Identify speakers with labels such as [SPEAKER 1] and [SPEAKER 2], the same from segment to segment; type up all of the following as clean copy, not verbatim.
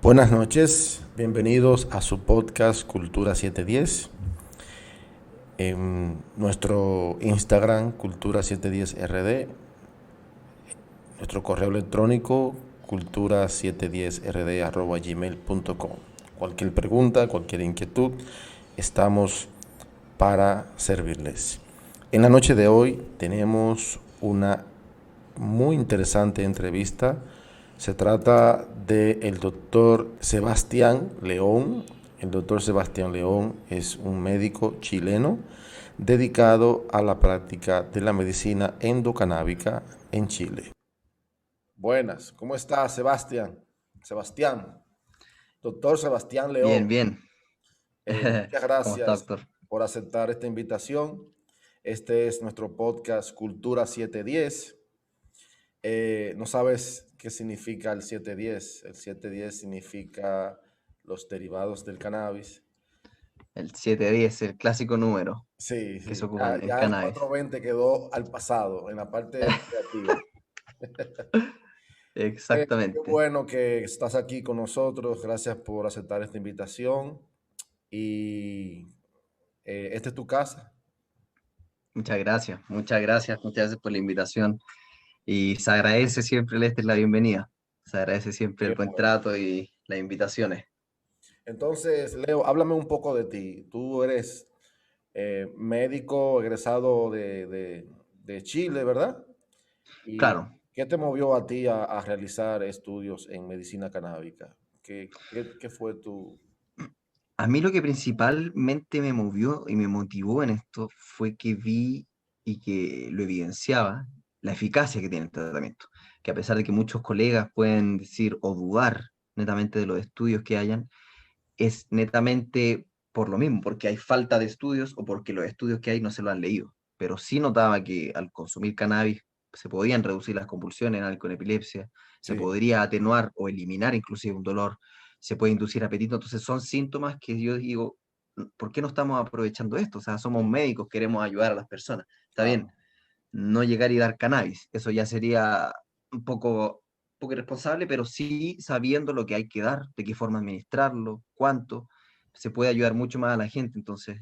[SPEAKER 1] Buenas noches, bienvenidos a su podcast Cultura 710. En nuestro Instagram Cultura 710RD, nuestro correo electrónico cultura710rd@gmail.com. Cualquier pregunta, cualquier inquietud, estamos para servirles. En la noche de hoy tenemos una muy interesante entrevista. Se trata del doctor Sebastián León. El doctor Sebastián León es un médico chileno dedicado a la práctica de la medicina endocanábica en Chile. Buenas, ¿cómo está Sebastián? Sebastián, doctor Sebastián
[SPEAKER 2] Bien,
[SPEAKER 1] León.
[SPEAKER 2] bien.
[SPEAKER 1] Muchas
[SPEAKER 2] ¿Cómo está,
[SPEAKER 1] gracias
[SPEAKER 2] doctor?
[SPEAKER 1] por aceptar esta invitación. Este es nuestro podcast Cultura 710. ¿No sabes qué significa el 710? El 710 significa los derivados del cannabis.
[SPEAKER 2] El 710, el clásico número
[SPEAKER 1] Sí,
[SPEAKER 2] que se
[SPEAKER 1] sí,
[SPEAKER 2] ocupa
[SPEAKER 1] ya,
[SPEAKER 2] en
[SPEAKER 1] ya el
[SPEAKER 2] cannabis.
[SPEAKER 1] 420 quedó al pasado en la parte creativa. Qué
[SPEAKER 2] Exactamente.
[SPEAKER 1] bueno que estás aquí con nosotros. Gracias por aceptar esta invitación. Y esta es tu casa.
[SPEAKER 2] Muchas gracias por la invitación. Y se agradece siempre la bienvenida. Se agradece siempre el
[SPEAKER 1] Qué
[SPEAKER 2] buen
[SPEAKER 1] bueno.
[SPEAKER 2] trato y las invitaciones.
[SPEAKER 1] Entonces, Leo, háblame un poco de ti. Tú eres médico egresado de Chile, ¿verdad? ¿Y
[SPEAKER 2] Claro,
[SPEAKER 1] qué te movió a ti a realizar estudios en medicina canábica? ¿Qué fue tu...
[SPEAKER 2] a mí lo que principalmente me movió y me motivó en esto fue que vi y que lo evidenciaba la eficacia que tiene el tratamiento. Que a pesar de que muchos colegas pueden decir o dudar netamente de los estudios que hayan, es netamente por lo mismo, porque hay falta de estudios o porque los estudios que hay no se lo han leído. Pero sí notaba que al consumir cannabis se podían reducir las convulsiones en alguien con epilepsia, se
[SPEAKER 1] Sí,
[SPEAKER 2] podría atenuar o eliminar inclusive un dolor, se puede inducir apetito. Entonces son síntomas que yo digo, ¿por qué no estamos aprovechando esto? O sea, somos médicos, queremos ayudar a las personas. Está bien,
[SPEAKER 1] claro.
[SPEAKER 2] no llegar y dar cannabis, eso ya sería un poco irresponsable, pero sí sabiendo lo que hay que dar, de qué forma administrarlo, cuánto, se puede ayudar mucho más a la gente. Entonces,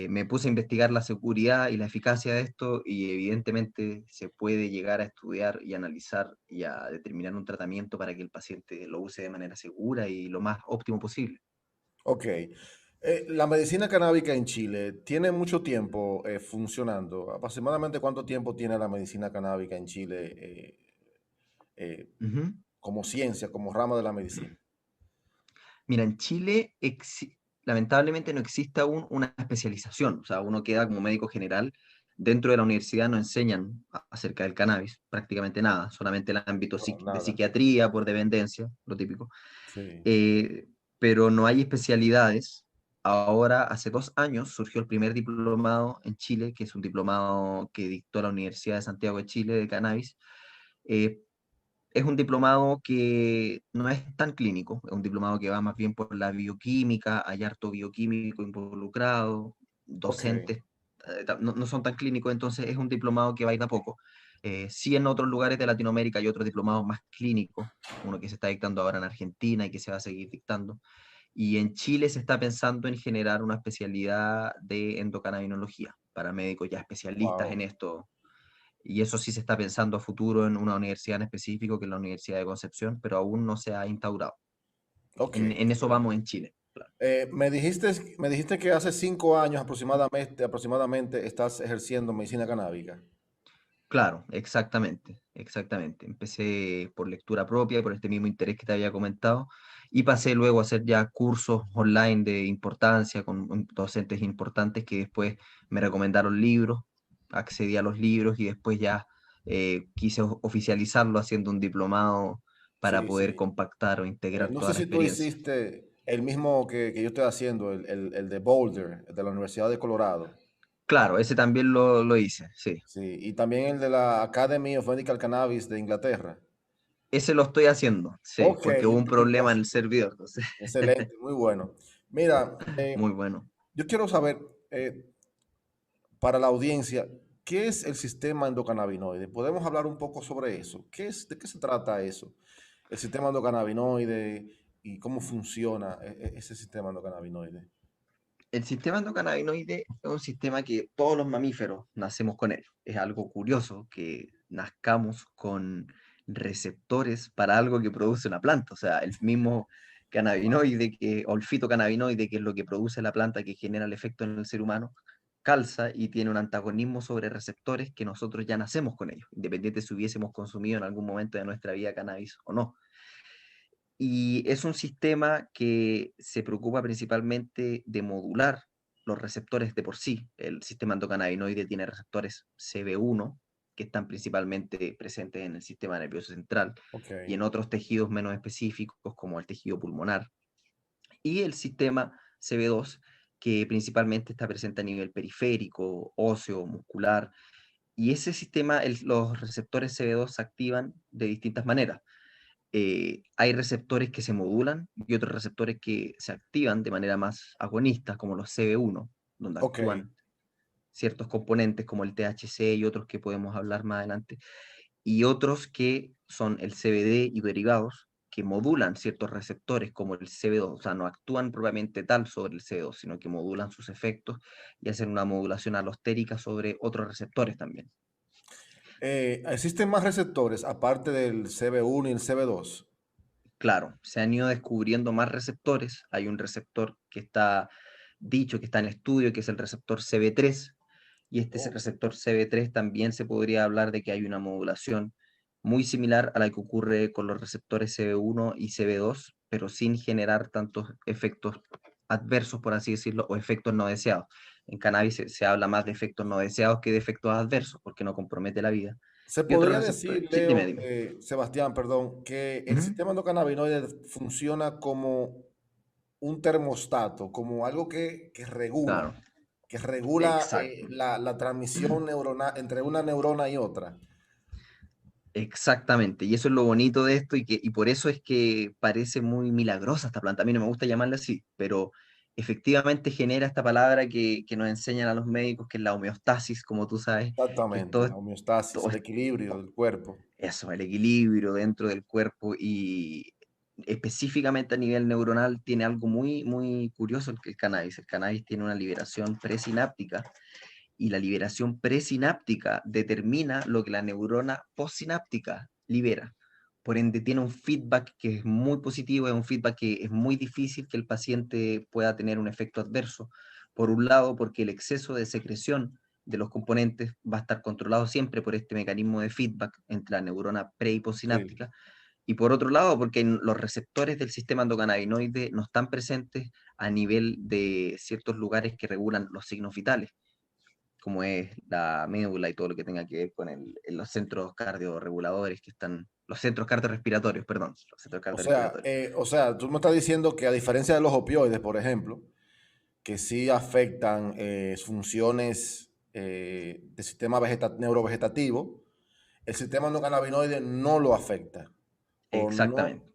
[SPEAKER 2] me puse a investigar la seguridad y la eficacia de esto y evidentemente se puede llegar a estudiar y analizar y a determinar un tratamiento para que el paciente lo use de manera segura y lo más óptimo posible.
[SPEAKER 1] Ok. La medicina canábica en Chile tiene mucho tiempo funcionando. ¿Aproximadamente cuánto tiempo tiene la medicina canábica en Chile eh,
[SPEAKER 2] Ujú.
[SPEAKER 1] como ciencia, como rama de la medicina?
[SPEAKER 2] Mira, en Chile lamentablemente no existe aún una especialización, o sea, uno queda como médico general. Dentro de la universidad no enseñan acerca del cannabis, prácticamente nada, solamente el ámbito
[SPEAKER 1] No,
[SPEAKER 2] de
[SPEAKER 1] nada.
[SPEAKER 2] psiquiatría por dependencia, lo típico.
[SPEAKER 1] Sí.
[SPEAKER 2] Eh, pero no hay especialidades. Ahora, hace 2 años, surgió el primer diplomado en Chile, que es un diplomado que dictó la Universidad de Santiago de Chile de cannabis. Eh, es un diplomado que no es tan clínico, es un diplomado que va más bien por la bioquímica, hay harto bioquímico involucrado,
[SPEAKER 1] Ok.
[SPEAKER 2] docentes no son tan clínicos, entonces es un diplomado que va a ir a poco. Sí, en otros lugares de Latinoamérica hay otros diplomados más clínicos, uno que se está dictando ahora en Argentina y que se va a seguir dictando. Y en Chile se está pensando en generar una especialidad de endocannabinología para médicos ya especialistas en
[SPEAKER 1] Wow.
[SPEAKER 2] esto, y eso sí se está pensando a futuro en una universidad en específico, que es la Universidad de Concepción, pero aún no se ha instaurado.
[SPEAKER 1] Ok,
[SPEAKER 2] En eso
[SPEAKER 1] excelente.
[SPEAKER 2] vamos en Chile. Claro,
[SPEAKER 1] Me dijiste que hace 5 años aproximadamente estás ejerciendo medicina canábica.
[SPEAKER 2] claro, exactamente, exactamente. Empecé por lectura propia, por este mismo interés que te había comentado, y pasé luego a hacer ya cursos online de importancia con docentes importantes que después me recomendaron libros, accedí a los libros y después ya quise oficializarlo haciendo un diplomado para
[SPEAKER 1] Sí,
[SPEAKER 2] poder
[SPEAKER 1] sí.
[SPEAKER 2] compactar o integrar
[SPEAKER 1] No
[SPEAKER 2] toda
[SPEAKER 1] sé
[SPEAKER 2] la
[SPEAKER 1] si tú
[SPEAKER 2] experiencia.
[SPEAKER 1] hiciste el mismo que yo estoy haciendo, el de Boulder, el de la Universidad de Colorado.
[SPEAKER 2] Claro, ese también lo hice, sí.
[SPEAKER 1] Sí, y también el de la Academy of Medical Cannabis de Inglaterra.
[SPEAKER 2] Ese lo estoy haciendo, sí,
[SPEAKER 1] Ok,
[SPEAKER 2] porque hubo un problema en el
[SPEAKER 1] fantástico.
[SPEAKER 2] servidor, entonces,
[SPEAKER 1] Excelente, muy bueno. Mira,
[SPEAKER 2] muy bueno.
[SPEAKER 1] yo quiero saber, para la audiencia, ¿qué es el sistema endocannabinoide? ¿Podemos hablar un poco sobre eso? ¿De qué se trata eso? El sistema endocannabinoide. y cómo funciona ese sistema endocannabinoide?
[SPEAKER 2] El sistema endocannabinoide es un sistema que todos los mamíferos nacemos con él. Es algo curioso que nazcamos con receptores para algo que produce una planta. O sea, el mismo cannabinoide o el fitocannabinoide, que es lo que produce la planta que genera el efecto en el ser humano, calza y tiene un antagonismo sobre receptores que nosotros ya nacemos con ellos, independiente si hubiésemos consumido en algún momento de nuestra vida cannabis o no. Y es un sistema que se preocupa principalmente de modular los receptores de por sí. El sistema endocannabinoide tiene receptores CB1, que están principalmente presentes en el sistema nervioso central
[SPEAKER 1] Ok.
[SPEAKER 2] y en otros tejidos menos específicos, como el tejido pulmonar. Y el sistema CB2, que principalmente está presente a nivel periférico, óseo, muscular. Y ese sistema, los receptores CB2 se activan de distintas maneras. Hay receptores que se modulan y otros receptores que se activan de manera más agonista, como los CB1, donde
[SPEAKER 1] Ok.
[SPEAKER 2] actúan ciertos componentes como el THC y otros que podemos hablar más adelante, y otros que son el CBD y derivados, que modulan ciertos receptores como el CB2, o sea, no actúan propiamente tal sobre el CB2, sino que modulan sus efectos y hacen una modulación alostérica sobre otros receptores también.
[SPEAKER 1] ¿Existen más receptores aparte del CB1 y el CB2?
[SPEAKER 2] Claro, se han ido descubriendo más receptores. Hay un receptor que está dicho, que está en estudio, que es el receptor CB3, y este
[SPEAKER 1] Oh,
[SPEAKER 2] receptor CB3 también se podría hablar de que hay una modulación muy similar a la que ocurre con los receptores CB1 y CB2, pero sin generar tantos efectos adversos, por así decirlo, o efectos no deseados. En cannabis se habla más de efectos no deseados que de efectos adversos, porque no compromete la vida.
[SPEAKER 1] se
[SPEAKER 2] Y otros
[SPEAKER 1] podría
[SPEAKER 2] receptores,
[SPEAKER 1] decir,
[SPEAKER 2] sí, dime,
[SPEAKER 1] Leo,
[SPEAKER 2] dime.
[SPEAKER 1] Sebastián, perdón, que el
[SPEAKER 2] Ujú.
[SPEAKER 1] sistema endocannabinoide funciona como un termostato, como algo
[SPEAKER 2] Claro,
[SPEAKER 1] que regula
[SPEAKER 2] exacto.
[SPEAKER 1] la transmisión neuronal entre una neurona y otra.
[SPEAKER 2] Exactamente, y eso es lo bonito de esto y por eso es que parece muy milagrosa esta planta. A mí no me gusta llamarla así, pero efectivamente genera esta palabra que nos enseñan a los médicos, que es la homeostasis, como tú sabes, que es
[SPEAKER 1] Exactamente, la homeostasis,
[SPEAKER 2] todo
[SPEAKER 1] el equilibrio del cuerpo.
[SPEAKER 2] eso, el equilibrio dentro del cuerpo y específicamente a nivel neuronal tiene algo muy, muy curioso el cannabis. El cannabis tiene una liberación presináptica y la liberación presináptica determina lo que la neurona postsináptica libera. Por ende, tiene un feedback que es muy positivo, es un feedback que es muy difícil que el paciente pueda tener un efecto adverso. Por un lado, porque el exceso de secreción de los componentes va a estar controlado siempre por este mecanismo de feedback entre la neurona pre y
[SPEAKER 1] Sí.
[SPEAKER 2] postsináptica, y por otro lado, porque los receptores del sistema endocannabinoide no están presentes a nivel de ciertos lugares que regulan los signos vitales, como es la médula y todo lo que tenga que ver con los centros cardiorreguladores que están, los centros cardiorrespiratorios, perdón, los centros cardiorrespiratorios.
[SPEAKER 1] O sea, tú me estás diciendo que a diferencia de los opioides, por ejemplo, que sí afectan funciones del sistema neurovegetativo, el sistema endocannabinoide no lo afecta. O no,
[SPEAKER 2] Exactamente. Claro,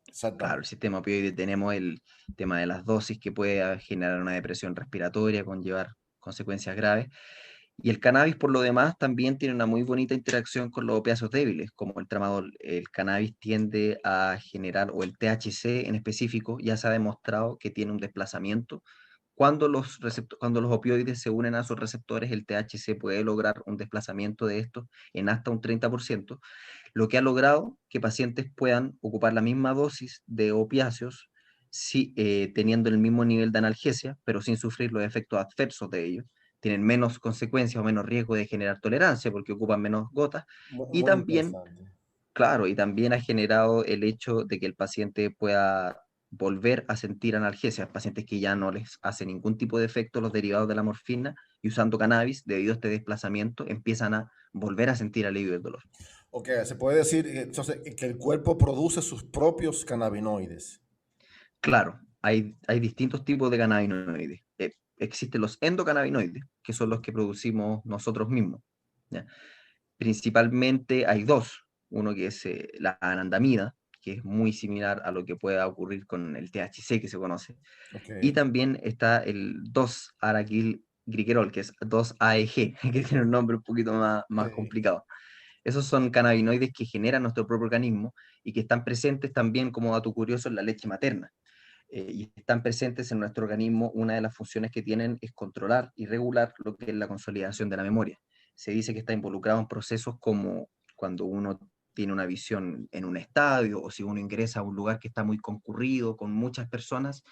[SPEAKER 2] el
[SPEAKER 1] exactamente.
[SPEAKER 2] sistema opioide tenemos el tema de las dosis que puede generar una depresión respiratoria, conllevar consecuencias graves. Y el cannabis, por lo demás, también tiene una muy bonita interacción con los opiáceos débiles, como el tramadol. El cannabis tiende a generar, o el THC en específico, ya se ha demostrado que tiene un desplazamiento. Cuando los opioides se unen a sus receptores, el THC puede lograr un desplazamiento de estos en hasta un 30%, lo que ha logrado que pacientes puedan ocupar la misma dosis de opiáceos, teniendo el mismo nivel de analgesia, pero sin sufrir los efectos adversos de ellos. Tienen menos consecuencias o menos riesgo de generar tolerancia porque ocupan menos gotas. Y
[SPEAKER 1] Muy
[SPEAKER 2] también,
[SPEAKER 1] interesante.
[SPEAKER 2] claro, y también ha generado el hecho de que el paciente pueda volver a sentir analgesia, pacientes que ya no les hace ningún tipo de efecto los derivados de la morfina y usando cannabis, debido a este desplazamiento, empiezan a volver a sentir alivio del dolor.
[SPEAKER 1] Ok, se puede decir entonces, que el cuerpo produce sus propios cannabinoides.
[SPEAKER 2] Claro, hay distintos tipos de cannabinoides. Existen los endocannabinoides, que son los que producimos nosotros mismos, ¿ya? Principalmente hay dos. Uno que es la anandamida, que es muy similar a lo que pueda ocurrir con el THC que se conoce.
[SPEAKER 1] Ok,
[SPEAKER 2] Y también está el 2-araquil glicerol, que es 2-AEG, que tiene un nombre un poquito más
[SPEAKER 1] sí.
[SPEAKER 2] complicado. Esos son cannabinoides que genera nuestro propio organismo y que están presentes también, como dato curioso, en la leche materna. Y están presentes en nuestro organismo. Una de las funciones que tienen es controlar y regular lo que es la consolidación de la memoria. Se dice que está involucrado en procesos como cuando uno tiene una visión en un estadio o si uno ingresa a un lugar que está muy concurrido, con muchas personas.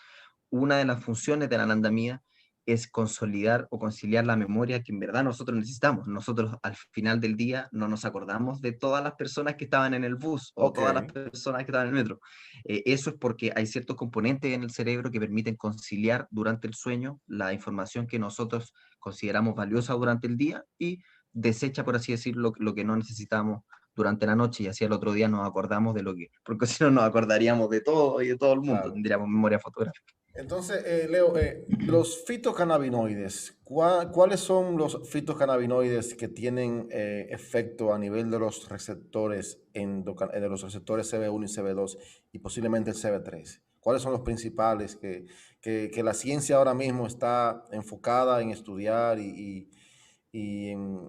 [SPEAKER 2] Una de las funciones de la anandamida es consolidar o conciliar la memoria que en verdad nosotros necesitamos. Nosotros al final del día no nos acordamos de todas las personas que estaban en el bus o
[SPEAKER 1] Ok,
[SPEAKER 2] todas las personas que estaban en el metro. Eso es porque hay ciertos componentes en el cerebro que permiten conciliar durante el sueño la información que nosotros consideramos valiosa durante el día y desecha, por así decirlo, lo que no necesitamos durante la noche, y así al otro día nos acordamos de lo que, porque si no nos acordaríamos de todo y de todo el mundo,
[SPEAKER 1] claro.
[SPEAKER 2] tendríamos memoria fotográfica.
[SPEAKER 1] Entonces, Leo, los fitocannabinoides, ¿cuáles son los fitocannabinoides que tienen efecto a nivel de los receptores de los receptores CB1 y CB2 y posiblemente el CB3? ¿Cuáles son los principales que la ciencia ahora mismo está enfocada en estudiar y en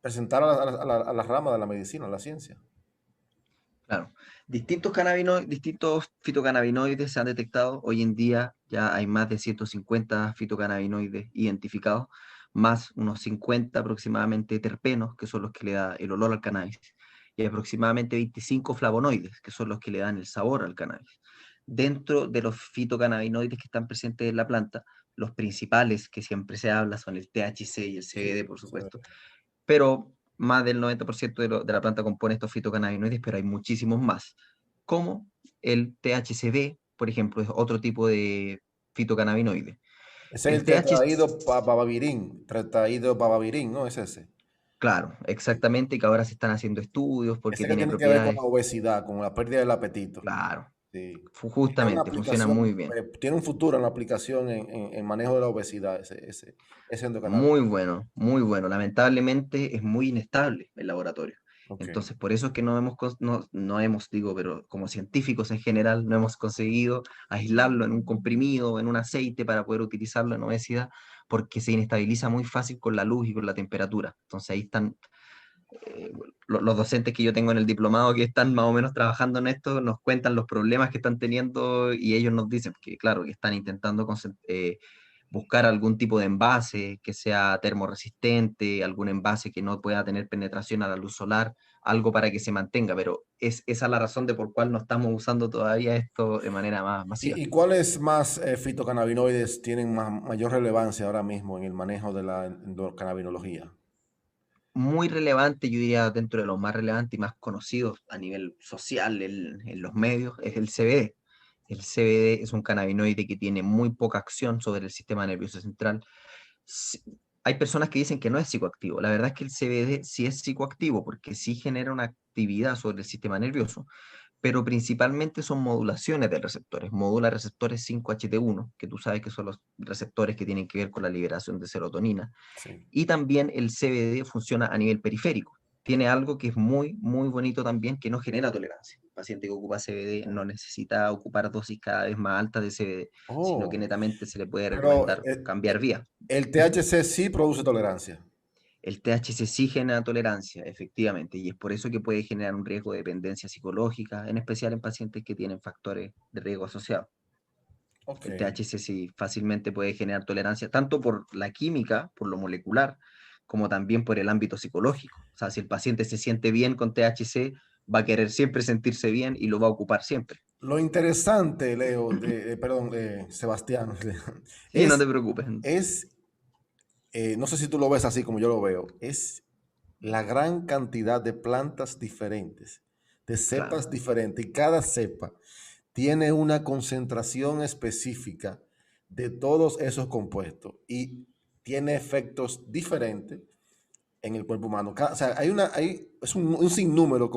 [SPEAKER 1] presentar a la rama de la medicina, a la ciencia?
[SPEAKER 2] Claro, distintos fitocannabinoides se han detectado. Hoy en día ya hay más de 150 fitocannabinoides identificados, más unos 50 aproximadamente terpenos, que son los que le dan el olor al cannabis, y aproximadamente 25 flavonoides, que son los que le dan el sabor al cannabis. Dentro de los fitocannabinoides que están presentes en la planta, los principales que siempre se habla son el THC y el
[SPEAKER 1] Sí,
[SPEAKER 2] CBD, por
[SPEAKER 1] sí.
[SPEAKER 2] supuesto, pero más del 90% de la planta compone estos fitocannabinoides, pero hay muchísimos más, como el THCV, por ejemplo, es otro tipo de fitocannabinoide.
[SPEAKER 1] Ese es
[SPEAKER 2] El
[SPEAKER 1] el
[SPEAKER 2] THC,
[SPEAKER 1] tetraído papavirín, ¿no? Es ese.
[SPEAKER 2] claro, exactamente, que ahora se están haciendo estudios porque
[SPEAKER 1] Ese que
[SPEAKER 2] tiene
[SPEAKER 1] tiene que ver con
[SPEAKER 2] propiedades,
[SPEAKER 1] la obesidad, con la pérdida del apetito.
[SPEAKER 2] claro,
[SPEAKER 1] Sí. Tiene una
[SPEAKER 2] justamente, funciona
[SPEAKER 1] aplicación,
[SPEAKER 2] muy bien.
[SPEAKER 1] tiene un futuro en la aplicación en manejo de la obesidad, ese endocannabinoide.
[SPEAKER 2] Muy bueno, muy bueno. Lamentablemente es muy inestable el laboratorio.
[SPEAKER 1] Ok.
[SPEAKER 2] Entonces, por eso es que no hemos, digo, pero como científicos en general, no hemos conseguido aislarlo en un comprimido o en un aceite para poder utilizarlo en obesidad, porque se inestabiliza muy fácil con la luz y con la temperatura. Entonces, ahí están los docentes que yo tengo en el diplomado que están más o menos trabajando en esto, nos cuentan los problemas que están teniendo y ellos nos dicen que, claro, que están intentando buscar algún tipo de envase que sea termorresistente, algún envase que no pueda tener penetración a la luz solar, algo para que se mantenga, pero es esa la razón de por cuál no estamos usando todavía esto de manera más masiva.
[SPEAKER 1] ¿Y cuáles más fitocannabinoides tienen mayor relevancia ahora mismo en el manejo de la endocannabinología?
[SPEAKER 2] Muy relevante, yo diría dentro de los más relevantes y más conocidos a nivel social en los medios, es el CBD. El CBD es un cannabinoide que tiene muy poca acción sobre el sistema nervioso central. Sí, hay personas que dicen que no es psicoactivo. La verdad es que el CBD sí es psicoactivo porque sí genera una actividad sobre el sistema nervioso, pero principalmente son modulaciones de receptores. Modula receptores 5-HT1, que tú sabes que son los receptores que tienen que ver con la liberación de serotonina,
[SPEAKER 1] Sí.
[SPEAKER 2] y también el CBD funciona a nivel periférico. Tiene algo que es muy, muy bonito también, que no genera tolerancia. El paciente que ocupa CBD no necesita ocupar dosis cada vez más altas de CBD, sino que
[SPEAKER 1] Oh,
[SPEAKER 2] netamente se le puede
[SPEAKER 1] pero
[SPEAKER 2] recomendar cambiar vía.
[SPEAKER 1] el
[SPEAKER 2] ¿Mm?
[SPEAKER 1] THC sí produce tolerancia.
[SPEAKER 2] El THC sí genera tolerancia, efectivamente, y es por eso que puede generar un riesgo de dependencia psicológica, en especial en pacientes que tienen factores de riesgo asociados.
[SPEAKER 1] Ok.
[SPEAKER 2] El THC sí fácilmente puede generar tolerancia, tanto por la química, por lo molecular, como también por el ámbito psicológico. O sea, si el paciente se siente bien con THC, va a querer siempre sentirse bien y lo va a ocupar siempre.
[SPEAKER 1] Lo interesante, Leo, perdón, Sebastián,
[SPEAKER 2] Sí, no
[SPEAKER 1] es,
[SPEAKER 2] te preocupes.
[SPEAKER 1] es no sé si tú lo ves así como yo lo veo, es la gran cantidad de plantas diferentes, de
[SPEAKER 2] Claro,
[SPEAKER 1] cepas diferentes, y cada cepa tiene una concentración específica de todos esos compuestos y tiene efectos diferentes en el cuerpo humano. O sea, es un sinnúmero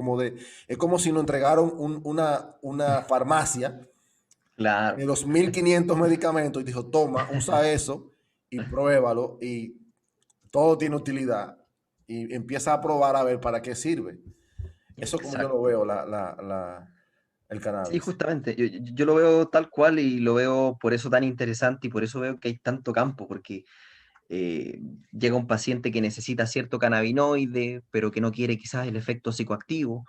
[SPEAKER 1] es como si nos entregaron una farmacia de
[SPEAKER 2] claro,
[SPEAKER 1] los 1500 medicamentos y dijo, toma, usa eso y pruébalo y todo tiene utilidad y empieza a probar a ver para qué sirve. Eso como yo lo
[SPEAKER 2] exacto.
[SPEAKER 1] veo, el
[SPEAKER 2] Sí,
[SPEAKER 1] cannabis.
[SPEAKER 2] justamente, yo lo veo tal cual y lo veo por eso tan interesante y por eso veo que hay tanto campo, porque eh, llega un paciente que necesita cierto cannabinoide, pero que no quiere quizás el efecto psicoactivo,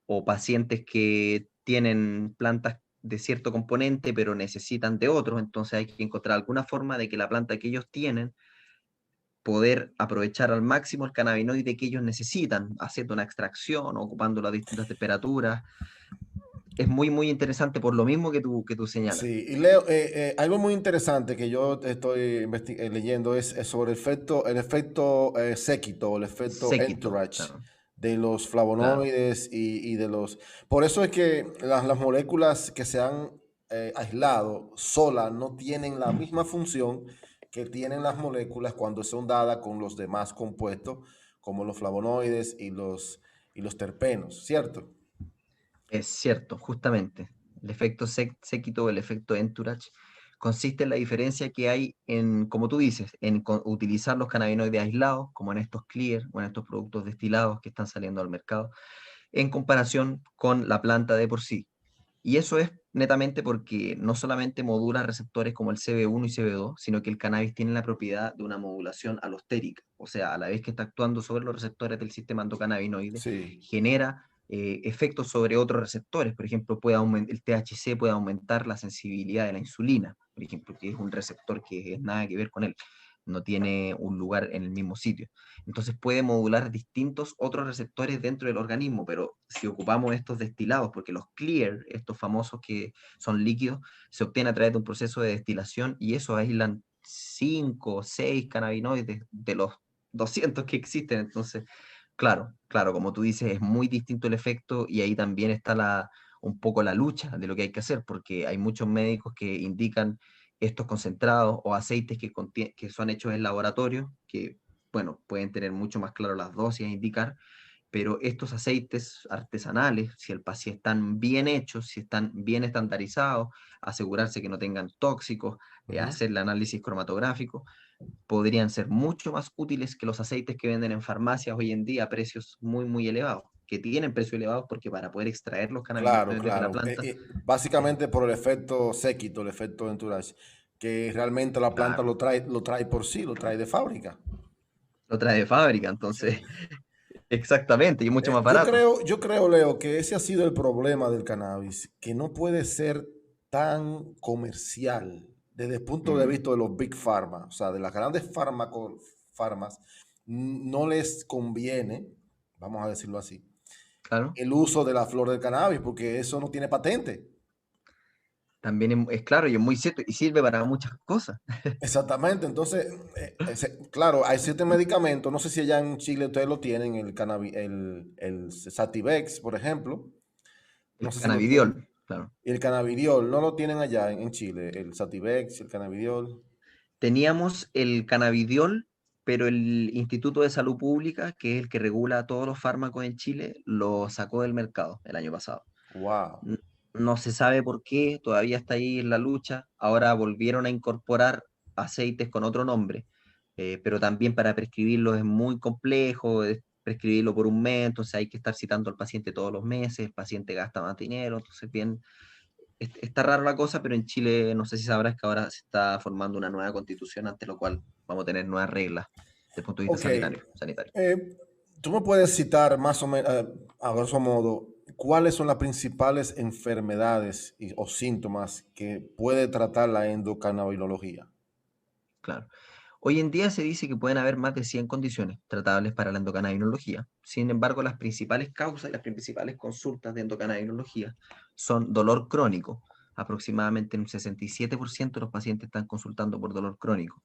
[SPEAKER 2] o pacientes que tienen plantas de cierto componente, pero necesitan de otros, entonces hay que encontrar alguna forma de que la planta que ellos tienen, poder aprovechar al máximo el cannabinoide que ellos necesitan, haciendo una extracción, ocupando las distintas temperaturas. Es muy, muy interesante por lo mismo que tú señalas.
[SPEAKER 1] Sí, y Leo, algo muy interesante que yo estoy leyendo es sobre el efecto séquito, el efecto
[SPEAKER 2] Séquito,
[SPEAKER 1] entourage
[SPEAKER 2] claro,
[SPEAKER 1] de los
[SPEAKER 2] claro.
[SPEAKER 1] flavonoides y de los... Por eso es que las moléculas que se han aislado solas no tienen la misma función que tienen las moléculas cuando son dadas con los demás compuestos, como los flavonoides y los terpenos, ¿cierto?
[SPEAKER 2] Es cierto, justamente. El efecto séquito, el efecto entourage, consiste en la diferencia que hay en, como tú dices, en utilizar los cannabinoides aislados, como en estos clear o en estos productos destilados que están saliendo al mercado, en comparación con la planta de por sí. Y eso es netamente porque no solamente modula receptores como el CB1 y CB2, sino que el cannabis tiene la propiedad de una modulación alostérica, o sea, a la vez que está actuando sobre los receptores del sistema endocannabinoide,
[SPEAKER 1] Sí.
[SPEAKER 2] genera efectos sobre otros receptores. Por ejemplo, el THC puede aumentar la sensibilidad de la insulina, por ejemplo, que es un receptor que es nada que ver con él, no tiene un lugar en el mismo sitio. Entonces puede modular distintos otros receptores dentro del organismo, pero si ocupamos estos destilados, porque los clear, estos famosos que son líquidos, se obtienen a través de un proceso de destilación y eso aíslan 5 o 6 cannabinoides de los 200 que existen. Entonces, claro, claro, como tú dices, es muy distinto el efecto y ahí también está un poco la lucha de lo que hay que hacer, porque hay muchos médicos que indican estos concentrados o aceites que son hechos en laboratorio, que, bueno, pueden tener mucho más claro las dosis a indicar, pero estos aceites artesanales, si el paciente están bien hechos, si están bien estandarizados, asegurarse que no tengan tóxicos,
[SPEAKER 1] Ujú.
[SPEAKER 2] hacer el análisis cromatográfico, podrían ser mucho más útiles que los aceites que venden en farmacias hoy en día a precios muy, muy elevados, que tienen precios elevados porque para poder extraer los
[SPEAKER 1] Claro,
[SPEAKER 2] cannabinoides de la
[SPEAKER 1] claro.
[SPEAKER 2] planta, es
[SPEAKER 1] Básicamente por el efecto séquito, el efecto entourage, que realmente la planta
[SPEAKER 2] claro,
[SPEAKER 1] lo trae por sí, lo trae de fábrica.
[SPEAKER 2] lo trae de fábrica, entonces, exactamente, y mucho más barato.
[SPEAKER 1] Yo creo, Leo, que ese ha sido el problema del cannabis, que no puede ser tan comercial desde el punto de
[SPEAKER 2] Mm,
[SPEAKER 1] vista de los big pharma, o sea, de las grandes farmas, no les conviene, vamos a decirlo así,
[SPEAKER 2] claro.
[SPEAKER 1] el uso de la flor del cannabis, porque eso no tiene patente.
[SPEAKER 2] También es claro y es muy cierto y sirve para muchas cosas.
[SPEAKER 1] Exactamente, entonces, claro, hay ciertos medicamentos, no sé si allá en Chile ustedes lo tienen, el Sativex, por ejemplo, no
[SPEAKER 2] El
[SPEAKER 1] sé si lo tienen,
[SPEAKER 2] cannabidiol, claro.
[SPEAKER 1] y el cannabidiol, no lo tienen allá en Chile, el Sativex, el cannabidiol.
[SPEAKER 2] Teníamos el cannabidiol, pero el Instituto de Salud Pública, que es el que regula todos los fármacos en Chile, lo sacó del mercado el año pasado.
[SPEAKER 1] Wow.
[SPEAKER 2] N- No se sabe por qué, todavía está ahí en la lucha. Ahora volvieron a incorporar aceites con otro nombre, pero también para prescribirlo es muy complejo, es prescribirlo por un mes, entonces hay que estar citando al paciente todos los meses, el paciente gasta más dinero, entonces bien, está rara la cosa, pero en Chile no sé si sabrás que ahora se está formando una nueva constitución, ante lo cual vamos a tener nuevas reglas desde el punto de vista
[SPEAKER 1] Ok,
[SPEAKER 2] sanitario.
[SPEAKER 1] tú me puedes citar más o menos, a grosso modo, cuáles son las principales enfermedades o síntomas que puede tratar la endocannabinología.
[SPEAKER 2] Claro. Hoy en día se dice que pueden haber más de 100 condiciones tratables para la endocannabinología. Sin embargo, las principales causas y las principales consultas de endocannabinología son dolor crónico. Aproximadamente un 67% de los pacientes están consultando por dolor crónico.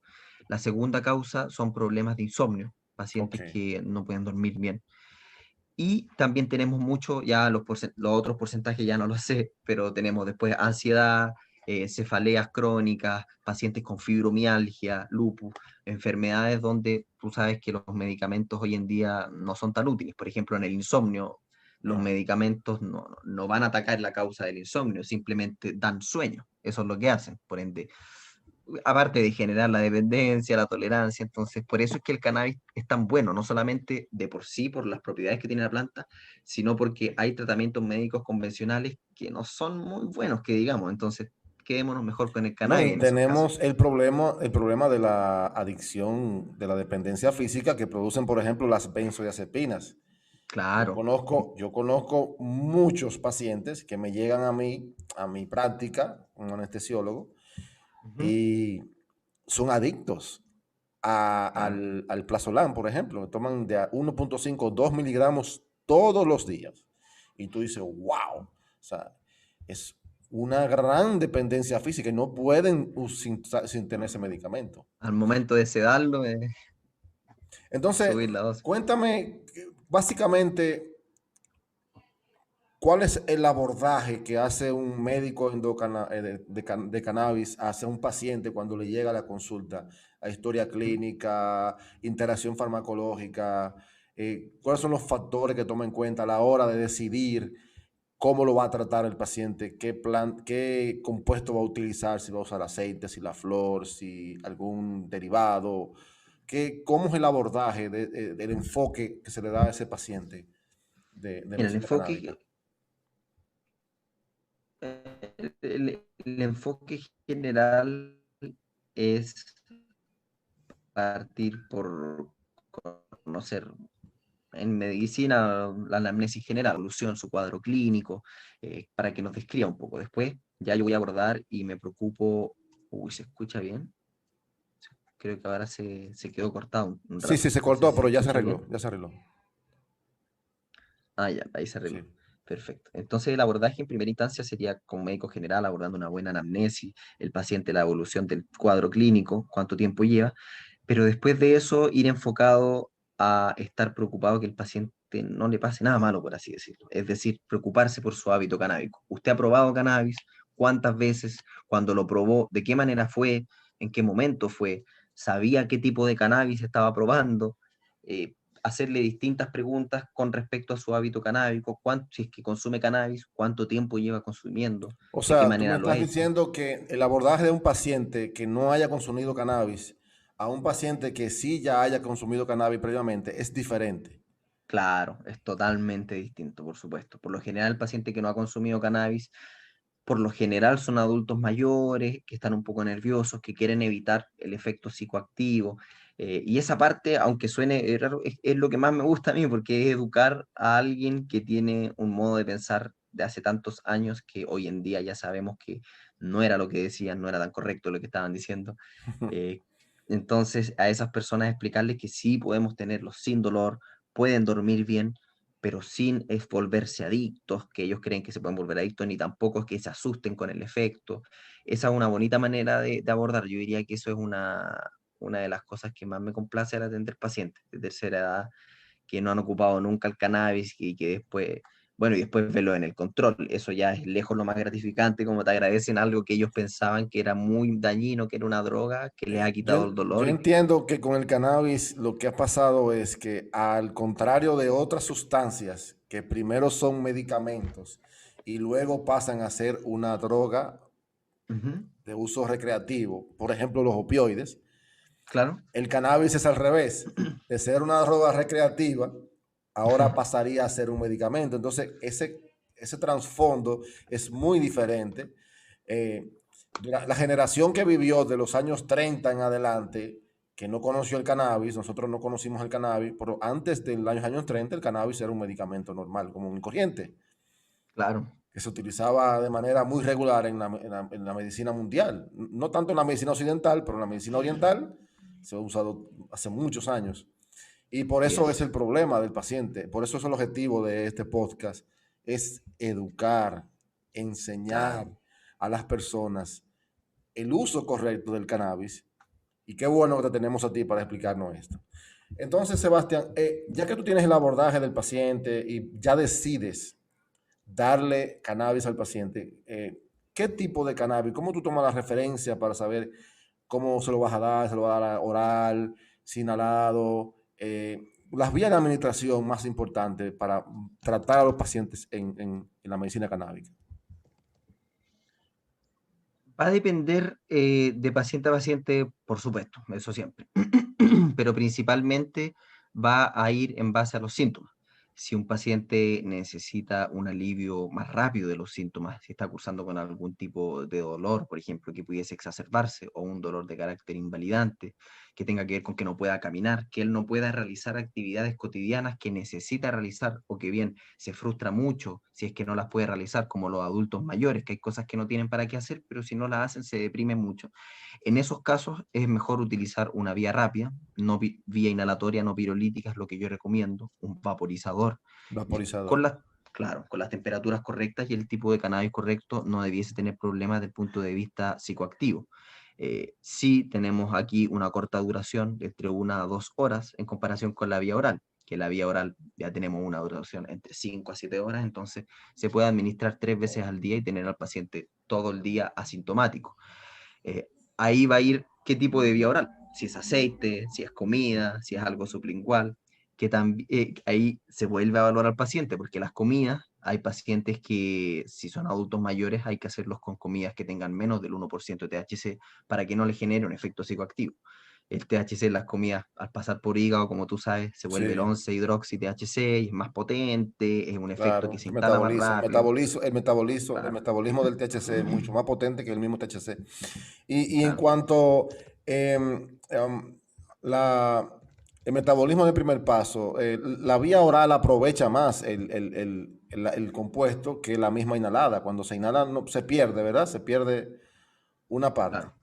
[SPEAKER 2] La segunda causa son problemas de insomnio,
[SPEAKER 1] Ok.
[SPEAKER 2] pacientes que no pueden dormir bien. Y también tenemos mucho, ya los otros porcentajes ya no lo sé, pero tenemos después ansiedad, cefaleas crónicas, pacientes con fibromialgia, lupus, enfermedades donde tú sabes que los medicamentos hoy en día no son tan útiles. Por ejemplo, en el insomnio, los
[SPEAKER 1] Ya.
[SPEAKER 2] medicamentos no van a atacar la causa del insomnio, simplemente dan sueño. Eso es lo que hacen. Por ende, aparte de generar la dependencia, la tolerancia, entonces por eso es que el cannabis es tan bueno, no solamente de por sí, por las propiedades que tiene la planta, sino porque hay tratamientos médicos convencionales que no son muy buenos, que digamos, entonces quedémonos mejor con el
[SPEAKER 1] No,
[SPEAKER 2] cannabis
[SPEAKER 1] y
[SPEAKER 2] en esos casos.
[SPEAKER 1] tenemos el problema de la adicción, de la dependencia física que producen, por ejemplo, las benzodiazepinas.
[SPEAKER 2] Claro.
[SPEAKER 1] Yo conozco muchos pacientes que me llegan a mi práctica como anestesiólogo,
[SPEAKER 2] Ujú.
[SPEAKER 1] y son adictos
[SPEAKER 2] Claro.
[SPEAKER 1] al Plazolán, por ejemplo. Toman de a 1.5, 2 miligramos todos los días. Y tú dices, wow, o sea, es una gran dependencia física y no pueden sin tener ese medicamento.
[SPEAKER 2] Al momento de sedarlo,
[SPEAKER 1] Entonces,
[SPEAKER 2] subir la dosis.
[SPEAKER 1] cuéntame básicamente cuál es el abordaje que hace un médico de cannabis hacia un paciente cuando le llega a la consulta, a historia clínica, interacción farmacológica, cuáles son los factores que toma en cuenta a la hora de decidir cómo lo va a tratar el paciente, qué compuesto va a utilizar, si va a usar aceite, si la flor, si algún derivado, cómo es el abordaje del enfoque que se le da a ese paciente de
[SPEAKER 2] Mira,
[SPEAKER 1] medicina canábica.
[SPEAKER 2] el enfoque general es partir por conocer en medicina la anamnesis general, evolución, su cuadro clínico, para que nos describa un poco. Después ya yo voy a abordar y me preocupo. Uy, ¿se escucha bien? Creo que ahora se quedó cortado un
[SPEAKER 1] Sí, sí,
[SPEAKER 2] rato.
[SPEAKER 1] se
[SPEAKER 2] No sé
[SPEAKER 1] cortó,
[SPEAKER 2] si se
[SPEAKER 1] pero ya se
[SPEAKER 2] escucha
[SPEAKER 1] arregló,
[SPEAKER 2] bien.
[SPEAKER 1] ya se arregló.
[SPEAKER 2] Ah, ya, ahí se
[SPEAKER 1] Sí.
[SPEAKER 2] arregló. Perfecto. Entonces el abordaje en primera instancia sería como médico general abordando una buena anamnesis, el paciente, la evolución del cuadro clínico, cuánto tiempo lleva, pero después de eso ir enfocado a estar preocupado que el paciente no le pase nada malo, por así decirlo. Es decir, preocuparse por su hábito canábico. ¿Usted ha probado cannabis? ¿Cuántas veces? ¿Cuándo lo probó? ¿De qué manera fue? ¿En qué momento fue? ¿Sabía qué tipo de cannabis estaba probando? Eh, Hacerle distintas preguntas con respecto a su hábito canábico, si es que consume cannabis, cuánto tiempo lleva consumiendo,
[SPEAKER 1] O
[SPEAKER 2] de qué
[SPEAKER 1] sea, tú me
[SPEAKER 2] manera lo ha
[SPEAKER 1] estás
[SPEAKER 2] hecho.
[SPEAKER 1] diciendo que el abordaje de un paciente que no haya consumido cannabis a un paciente que sí ya haya consumido cannabis previamente es diferente.
[SPEAKER 2] Claro, es totalmente distinto, por supuesto. Por lo general, el paciente que no ha consumido cannabis, por lo general son adultos mayores, que están un poco nerviosos, que quieren evitar el efecto psicoactivo. Y esa parte, aunque suene raro, es lo que más me gusta a mí, porque es educar a alguien que tiene un modo de pensar de hace tantos años que hoy en día ya sabemos que no era lo que decían, no era tan correcto lo que estaban diciendo. Eh, entonces, a esas personas explicarles que sí podemos tenerlos sin dolor, pueden dormir bien, pero sin es volverse adictos, que ellos creen que se pueden volver adictos, ni tampoco es que se asusten con el efecto. Esa es una bonita manera de abordar. Yo diría que eso es una de las cosas que más me complace al atender pacientes de tercera edad que no han ocupado nunca el cannabis y que después, bueno, y después verlo en el control. Eso ya es lejos lo más gratificante, como te agradecen algo que ellos pensaban que era muy dañino, que era una droga, que les ha quitado el
[SPEAKER 1] Yo
[SPEAKER 2] dolor.
[SPEAKER 1] entiendo que con el cannabis lo que ha pasado es que al contrario de otras sustancias que primero son medicamentos y luego pasan a ser una droga
[SPEAKER 2] Ujú.
[SPEAKER 1] de uso recreativo, por ejemplo los opioides,
[SPEAKER 2] Claro.
[SPEAKER 1] el cannabis es al revés. De ser una droga recreativa, ahora pasaría a ser un medicamento. Entonces, ese trasfondo es muy diferente. Eh, la generación que vivió de los años 30 en adelante, que no conoció el cannabis, nosotros no conocimos el cannabis, pero antes de los años 30 el cannabis era un medicamento normal, como un corriente,
[SPEAKER 2] Claro.
[SPEAKER 1] que se utilizaba de manera muy regular en la medicina mundial. No tanto en la medicina occidental, pero en la medicina oriental se ha usado hace muchos años. Y por
[SPEAKER 2] Así
[SPEAKER 1] eso es
[SPEAKER 2] es.
[SPEAKER 1] el problema del paciente, por eso es el objetivo de este podcast, es educar, enseñar
[SPEAKER 2] Claro.
[SPEAKER 1] a las personas el uso correcto del cannabis. Y qué bueno que te tenemos a ti para explicarnos esto. Entonces, Sebastián, ya que tú tienes el abordaje del paciente y ya decides darle cannabis al paciente, ¿qué tipo de cannabis? ¿Cómo tú tomas la referencia para saber cómo se lo vas a dar? ¿Se lo va a dar oral, sin inhalado? Las vías de administración más importantes para tratar a los pacientes en la medicina canábica.
[SPEAKER 2] Va a depender de paciente a paciente, por supuesto, eso siempre. Pero principalmente va a ir en base a los síntomas. Si un paciente necesita un alivio más rápido de los síntomas, si está cursando con algún tipo de dolor, por ejemplo, que pudiese exacerbarse, o un dolor de carácter invalidante, que tenga que ver con que no pueda caminar, que él no pueda realizar actividades cotidianas que necesita realizar, o que bien se frustra mucho si es que no las puede realizar, como los adultos mayores, que hay cosas que no tienen para qué hacer, pero si no las hacen se deprimen mucho. En esos casos es mejor utilizar una vía rápida, no vía inhalatoria, no pirolítica, es lo que yo recomiendo, un vaporizador. Con
[SPEAKER 1] Vaporizador.
[SPEAKER 2] las, claro, con las temperaturas correctas y el tipo de cannabis correcto no debiese tener problemas desde el punto de vista psicoactivo. Sí tenemos aquí una corta duración de entre 1 a 2 horas en comparación con la vía oral, que la vía oral ya tenemos una duración entre 5 a 7 horas, entonces se puede administrar 3 veces al día y tener al paciente todo el día asintomático. eh, Ahí va a ir qué tipo de vía oral, si es aceite, si es comida, si es algo sublingual, que también ahí se vuelve a evaluar al paciente, porque las comidas, hay pacientes que si son adultos mayores hay que hacerlos con comidas que tengan menos del 1% de THC para que no le genere un efecto psicoactivo. El THC en las comidas, al pasar por hígado, como tú sabes, se vuelve el
[SPEAKER 1] Sí,
[SPEAKER 2] 11-hidroxi-THC y es más potente, es un efecto que
[SPEAKER 1] claro.
[SPEAKER 2] se instala más rápido.
[SPEAKER 1] El
[SPEAKER 2] Claro,
[SPEAKER 1] metabolismo del THC es mucho más potente que el mismo THC. Y en
[SPEAKER 2] claro.
[SPEAKER 1] cuanto la, el metabolismo del primer paso, la vía oral aprovecha más el compuesto que la misma inhalada. Cuando se inhala no, se pierde, ¿verdad? Se pierde una parte.
[SPEAKER 2] Claro.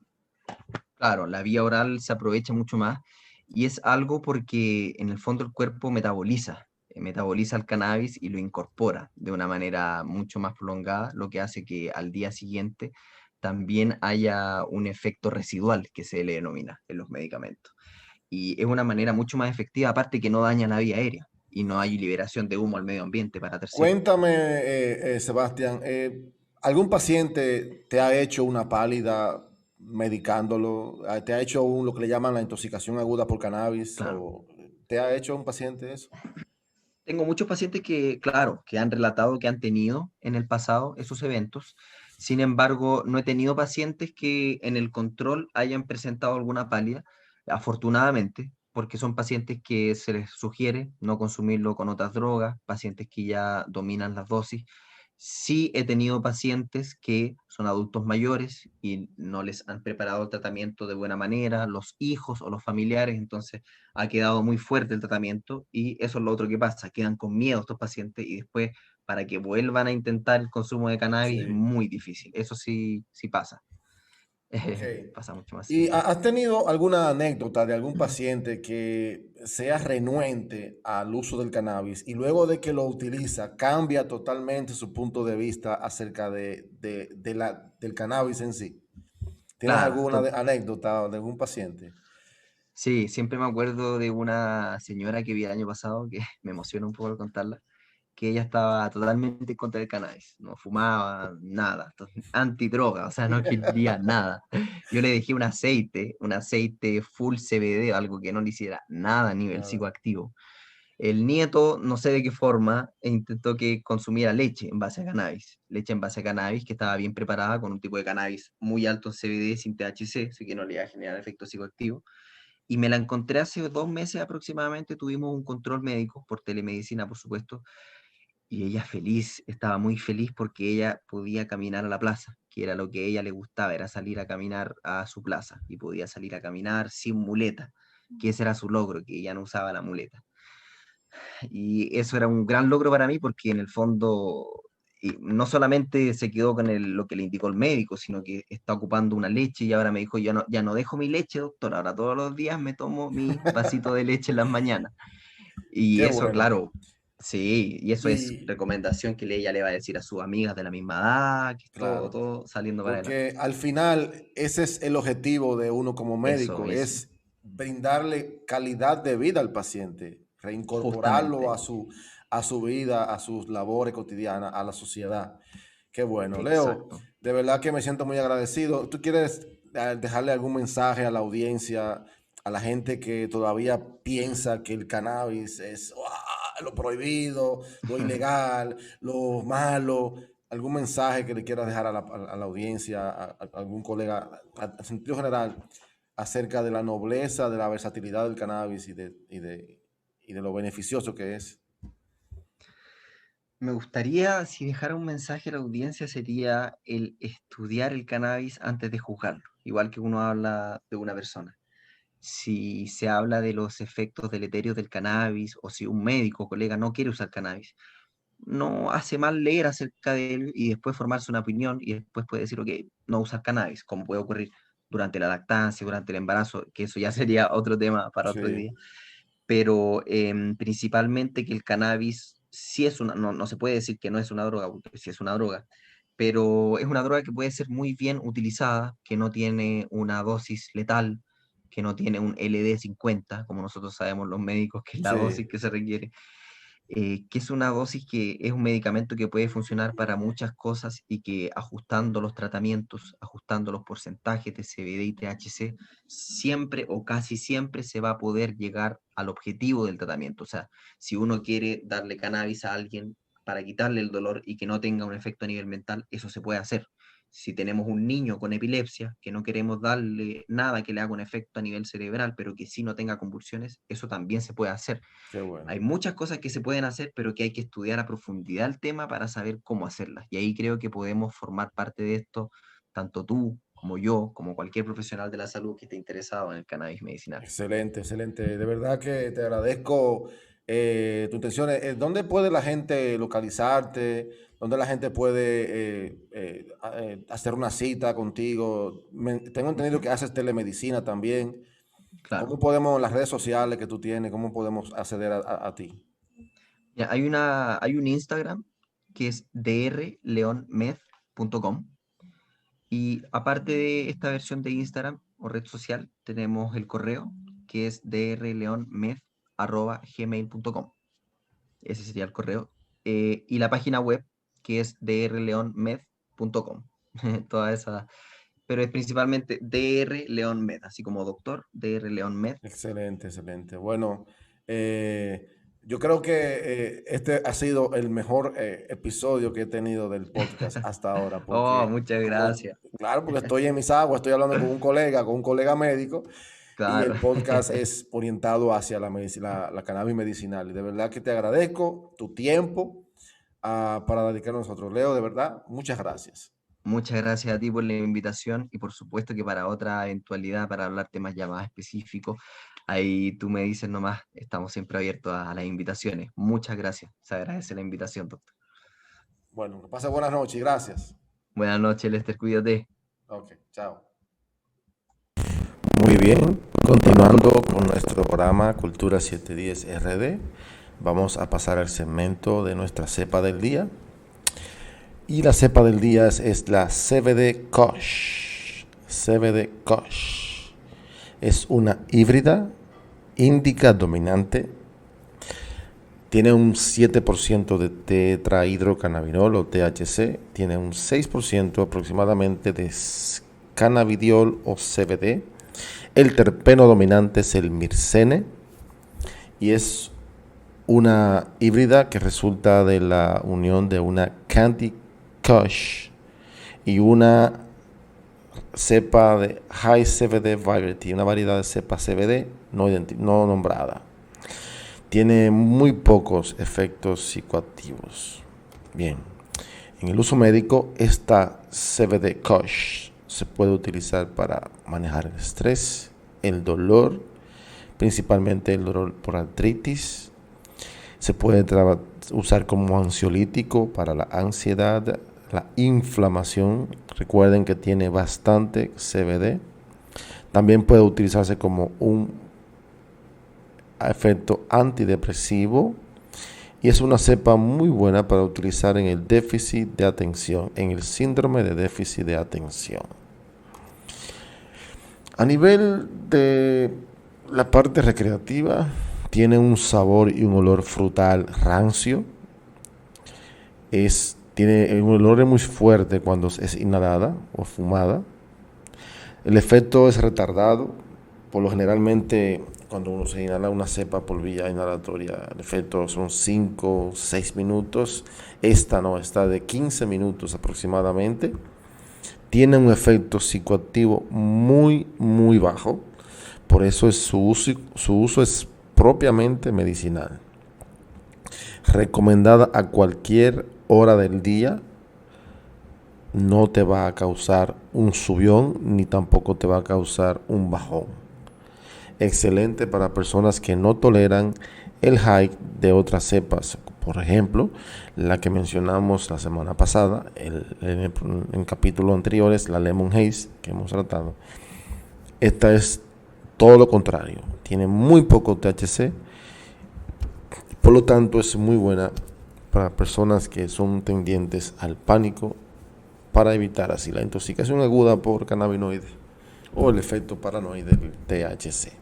[SPEAKER 2] Claro, la vía oral se aprovecha mucho más y es algo porque en el fondo el cuerpo metaboliza el cannabis y lo incorpora de una manera mucho más prolongada, lo que hace que al día siguiente también haya un efecto residual que se le denomina en los medicamentos. Y es una manera mucho más efectiva, aparte que no daña la vía aérea y no hay liberación de humo al medio ambiente para terceros.
[SPEAKER 1] Cuéntame, Sebastián, ¿algún paciente te ha hecho una pálida medicándolo? ¿Te ha hecho lo que le llaman la intoxicación aguda por cannabis?
[SPEAKER 2] Claro.
[SPEAKER 1] ¿O te ha hecho un paciente eso?
[SPEAKER 2] Tengo muchos pacientes que, claro, que han relatado que han tenido en el pasado esos eventos. Sin embargo, no he tenido pacientes que en el control hayan presentado alguna pálida, afortunadamente, porque son pacientes que se les sugiere no consumirlo con otras drogas, pacientes que ya dominan las dosis. Sí he tenido pacientes que son adultos mayores y no les han preparado el tratamiento de buena manera, los hijos o los familiares, entonces ha quedado muy fuerte el tratamiento y eso es lo otro que pasa, quedan con miedo estos pacientes y después para que vuelvan a intentar el consumo de cannabis es
[SPEAKER 1] Sí.
[SPEAKER 2] muy difícil. Eso sí, sí pasa.
[SPEAKER 1] Ok.
[SPEAKER 2] Pasa mucho más
[SPEAKER 1] ¿Y
[SPEAKER 2] seguido.
[SPEAKER 1] has tenido alguna anécdota de algún paciente que sea renuente al uso del cannabis y luego de que lo utiliza cambia totalmente su punto de vista acerca del cannabis en sí? ¿Tienes
[SPEAKER 2] Claro,
[SPEAKER 1] alguna anécdota de algún paciente?
[SPEAKER 2] sí, siempre me acuerdo de una señora que vi el año pasado, que me emociona un poco al contarla, que ella estaba totalmente en contra del cannabis, no fumaba nada, antidroga, o sea, no quería nada. Yo le dejé un aceite full CBD, algo que no le hiciera nada a nivel
[SPEAKER 1] Nada.
[SPEAKER 2] psicoactivo. El nieto, no sé de qué forma, intentó que consumiera leche en base a cannabis, leche en base a cannabis que estaba bien preparada con un tipo de cannabis muy alto en CBD sin THC, así que no le iba a generar efecto psicoactivo. Y me la encontré hace 2 meses aproximadamente, tuvimos un control médico por telemedicina, por supuesto, y ella feliz, estaba muy feliz porque ella podía caminar a la plaza, que era lo que a ella le gustaba, era salir a caminar a su plaza y podía salir a caminar sin muleta, que ese era su logro, que ella no usaba la muleta. Y eso era un gran logro para mí porque en el fondo y no solamente se quedó con lo que le indicó el médico, sino que está ocupando una leche y ahora me dijo, ya no dejo mi leche, doctor, ahora todos los días me tomo mi vasito de leche en las mañanas. Y
[SPEAKER 1] Qué
[SPEAKER 2] eso,
[SPEAKER 1] bueno.
[SPEAKER 2] claro, sí, y eso es
[SPEAKER 1] Y
[SPEAKER 2] recomendación que ella le va a decir a sus amigas de la misma edad, que es todo,
[SPEAKER 1] claro,
[SPEAKER 2] todo saliendo para adelante.
[SPEAKER 1] porque al final ese es el objetivo de uno como
[SPEAKER 2] Eso
[SPEAKER 1] médico,
[SPEAKER 2] mismo,
[SPEAKER 1] es brindarle calidad de vida al paciente, reincorporarlo
[SPEAKER 2] justamente,
[SPEAKER 1] a su vida, a sus labores cotidianas, a la sociedad. Qué bueno. Leo,
[SPEAKER 2] exacto.
[SPEAKER 1] de verdad que me siento muy agradecido. ¿Tú quieres dejarle algún mensaje a la audiencia, a la gente que todavía piensa que el cannabis es lo prohibido, lo ilegal, lo malo? ¿Algún mensaje que le quieras dejar a la audiencia, a algún colega, en sentido general, acerca de la nobleza, de la versatilidad del cannabis y de lo beneficioso que es?
[SPEAKER 2] Me gustaría, si dejara un mensaje a la audiencia, sería el estudiar el cannabis antes de juzgarlo, igual que uno habla de una persona. Si se habla de los efectos deleterios del cannabis o si un médico o colega no quiere usar cannabis, no hace mal leer acerca de él y después formarse una opinión y después puede decir, ok, no usar cannabis, como puede ocurrir durante la lactancia, durante el embarazo, que eso ya sería otro tema para otro
[SPEAKER 1] Sí,
[SPEAKER 2] día, pero principalmente que el cannabis sí es una, no, no se puede decir que no es una droga, porque sí es una droga, pero es una droga que puede ser muy bien utilizada, que no tiene una dosis letal, que no tiene un LD50, como nosotros sabemos los médicos, que es la
[SPEAKER 1] sí,
[SPEAKER 2] dosis que se requiere, que es una dosis que es un medicamento que puede funcionar para muchas cosas y que ajustando los tratamientos, ajustando los porcentajes de CBD y THC, siempre o casi siempre se va a poder llegar al objetivo del tratamiento. O sea, si uno quiere darle cannabis a alguien para quitarle el dolor y que no tenga un efecto a nivel mental, eso se puede hacer. Si tenemos un niño con epilepsia, que no queremos darle nada que le haga un efecto a nivel cerebral, pero que sí no tenga convulsiones, eso también se puede hacer.
[SPEAKER 1] qué bueno.
[SPEAKER 2] Hay muchas cosas que se pueden hacer, pero que hay que estudiar a profundidad el tema para saber cómo hacerlas. Y ahí creo que podemos formar parte de esto, tanto tú como yo, como cualquier profesional de la salud que esté interesado en el cannabis medicinal.
[SPEAKER 1] Excelente, excelente. De verdad que te agradezco tu intención. ¿Dónde puede la gente localizarte? ¿Dónde la gente puede hacer una cita contigo? Tengo entendido
[SPEAKER 2] Ujú.
[SPEAKER 1] que haces telemedicina también.
[SPEAKER 2] Claro.
[SPEAKER 1] ¿Cómo podemos, en las redes sociales que tú tienes, cómo podemos acceder a ti?
[SPEAKER 2] Ya, hay un Instagram que es drleonmed.com y aparte de esta versión de Instagram o red social, tenemos el correo que es drleonmed@gmail.com. Ese sería el correo. Y la página web, que es drleonmed.com. Toda esa, pero es principalmente drleonmed, así como doctor, drleonmed.
[SPEAKER 1] Excelente, excelente. Bueno, eh, yo creo que este ha sido el mejor episodio que he tenido del podcast hasta ahora,
[SPEAKER 2] Oh,
[SPEAKER 1] porque,
[SPEAKER 2] muchas gracias.
[SPEAKER 1] claro, porque estoy en mis aguas, estoy hablando con un colega médico, y
[SPEAKER 2] Claro.
[SPEAKER 1] el podcast es orientado hacia la cannabis medicinal. Y de verdad que te agradezco tu tiempo para dedicarnos a nosotros. Leo, de verdad, muchas gracias.
[SPEAKER 2] Muchas gracias a ti por la invitación y por supuesto que para otra eventualidad, para hablar temas ya más específicos, ahí tú me dices nomás, estamos siempre abiertos a las invitaciones. Muchas gracias. Se agradece la invitación, doctor.
[SPEAKER 1] Bueno, que pase buenas noches y gracias.
[SPEAKER 2] Buenas noches, Lester, cuídate.
[SPEAKER 1] Ok, chao. Muy bien, continuando con nuestro programa Cultura 710 RD, vamos a pasar al segmento de nuestra cepa del día. Y la cepa del día es la CBD Kush. CBD Kush es una híbrida índica dominante. Tiene un 7% de tetrahidrocannabinol o THC. Tiene un 6% aproximadamente de cannabidiol o CBD. El terpeno dominante es el mircene y es una híbrida que resulta de la unión de una Candy Kush y una cepa de High CBD Variety, una variedad de cepa CBD no nombrada. Tiene muy pocos efectos psicoactivos. Bien, en el uso médico, esta CBD Kush se puede utilizar para manejar el estrés, el dolor, principalmente el dolor por artritis. Se puede usar como ansiolítico para la ansiedad, la inflamación. Recuerden que tiene bastante CBD. También puede utilizarse como un efecto antidepresivo y es una cepa muy buena para utilizar en el déficit de atención, en el síndrome de déficit de atención. A nivel de la parte recreativa, tiene un sabor y un olor frutal rancio. Tiene un olor muy fuerte cuando es inhalada o fumada. El efecto es retardado. Por lo generalmente, cuando uno se inhala una cepa por vía inhalatoria, el efecto son 5 o 6 minutos. Esta no, está de 15 minutos aproximadamente. Tiene un efecto psicoactivo muy, muy bajo. Por eso su uso es propiamente medicinal. recomendada a cualquier hora del día, no te va a causar un subión ni tampoco te va a causar un bajón. Excelente para personas que no toleran el high de otras cepas. Por ejemplo, la que mencionamos la semana pasada, en capítulos anteriores, la Lemon Haze que hemos tratado. Esta es todo lo contrario. Tiene muy poco THC. Por lo tanto, es muy buena para personas que son tendientes al pánico, para evitar así la intoxicación aguda por cannabinoides o el efecto paranoide del THC.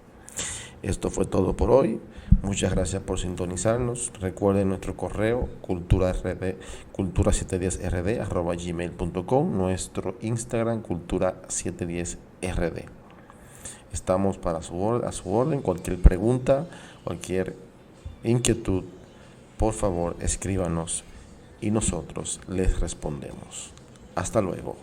[SPEAKER 1] Esto fue todo por hoy. Muchas gracias por sintonizarnos. Recuerden nuestro correo cultura710rd@gmail.com, nuestro Instagram cultura710rd. Estamos a su orden. Cualquier pregunta, cualquier inquietud, por favor escríbanos y nosotros les respondemos. Hasta luego.